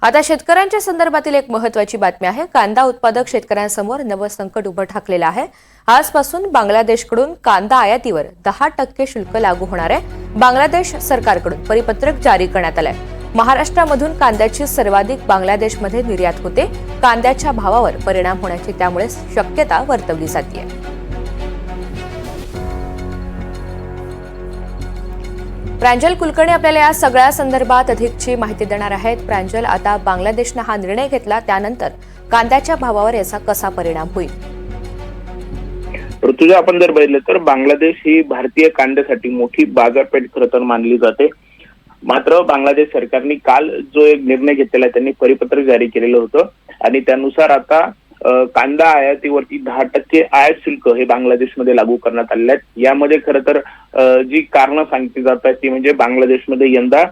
आता शेतकऱ्यांच्या संदर्भातील एक महत्त्वाची बातमी आहे। कांदा उत्पादक शेतकऱ्यांसमोर नवं संकट उभं ठाकलेलं आहे। आजपासून बांगलादेशकडून कांदा आयातीवर 10% शुल्क लागू होणार आहे। बांगलादेश सरकारकडून परिपत्रक जारी करण्यात आलंय। महाराष्ट्रामधून कांद्याची सर्वाधिक बांगलादेशमध्ये निर्यात होते। कांद्याच्या भावावर परिणाम होण्याची त्यामुळे शक्यता वर्तवली जाते। प्रांजल कुलकर्णी आपल्याला या सगळ्या संदर्भात अधिकची माहिती देणार आहेत। प्रांजल, आता बांगलादेशने हा निर्णय घेतला त्यानंतर कांद्याच्या भावावर याचा कसा परिणाम होईल? ऋतुजा, आपण जर बघितलं तर बांगलादेश ही भारतीय कांद्यासाठी मोठी बाजारपेठ खरं तर मानली जाते। मात्र बांगलादेश सरकारने काल जो एक निर्णय घेतलेला त्यांनी परिपत्रक जारी केलेलं होतं आणि त्यानुसार आता कांदा आयातीवरती 10% आयात शुल्क हे बांगलादेशमध्ये लागू करण्यात आले आहेत। यामध्ये खरं तर जी कारणं सांगितली जात आहेत ती म्हणजे बांगलादेशमध्ये यंदा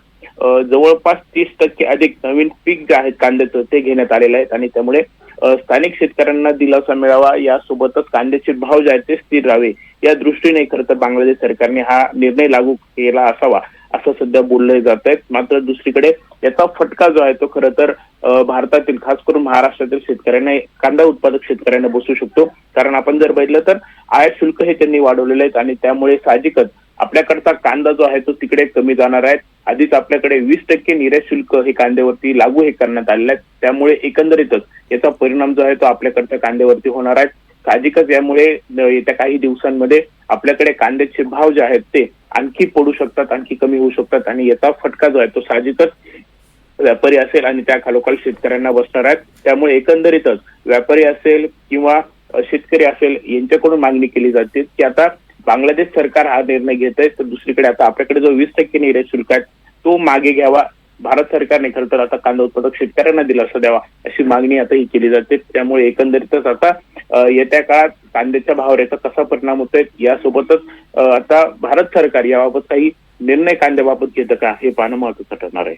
जवळपास 30% अधिक नवीन पीक जे आहेत कांद्याचं ते घेण्यात आलेलं आहे आणि त्यामुळे स्थानिक शेतकऱ्यांना दिलासा मिळावा, यासोबतच कांद्याचे भाव जे आहेत ते स्थिर राहावे या दृष्टीने खरं तर बांगलादेश सरकारने हा निर्णय लागू केला असावा असं सध्या बोललं जात आहे। मात्र दुसरीकडे याचा फटका जो आहे तो खरं तर भारतातील खास करून महाराष्ट्रातील शेतकऱ्यांना, कांदा उत्पादक शेतकऱ्यांना बसू शकतो। कारण आपण जर बघितलं तर आयात शुल्क हे त्यांनी वाढवलेले आहेत आणि त्यामुळे साहजिकच आपल्याकडचा कांदा जो आहे तो तिकडे कमी जाणार आहे। आधीच आपल्याकडे 20% निर्यात शुल्क हे कांद्यावरती लागू हे करण्यात आलेलं आहे। त्यामुळे एकंदरीतच याचा परिणाम जो आहे तो आपल्याकडच्या कांद्यावरती होणार आहे। साहजिकच यामुळे येत्या काही दिवसांमध्ये आपल्याकडे कांद्याचे भाव जे आहेत ते आणखी पडू शकतात, आणखी कमी होऊ शकतात आणि याचा फटका जो आहे तो साहजिकच व्यापारी असेल आणि त्या खालोखाल शेतकऱ्यांना बसणार आहेत। त्यामुळे एकंदरीतच व्यापारी असेल किंवा शेतकरी असेल यांच्याकडून मागणी केली जाते की आता बांगलादेश सरकार हा निर्णय घेत आहे तर दुसरीकडे आता आपल्याकडे जो 20% निर्यात शुल्क आहे तो मागे घ्यावा। भारत सरकारने खरं तर आता कांदा उत्पादक शेतकऱ्यांना दिलासा द्यावा अशी मागणी आता ही केली जाते। त्यामुळे एकंदरीतच आता येत्या काळात कांद्याच्या भावावर याचा कसा परिणाम होतोय, यासोबतच आता भारत सरकार याबाबत काही निर्णय कांद्याबाबत घेतं का हे पाहणं महत्त्वाचं ठरणार आहे।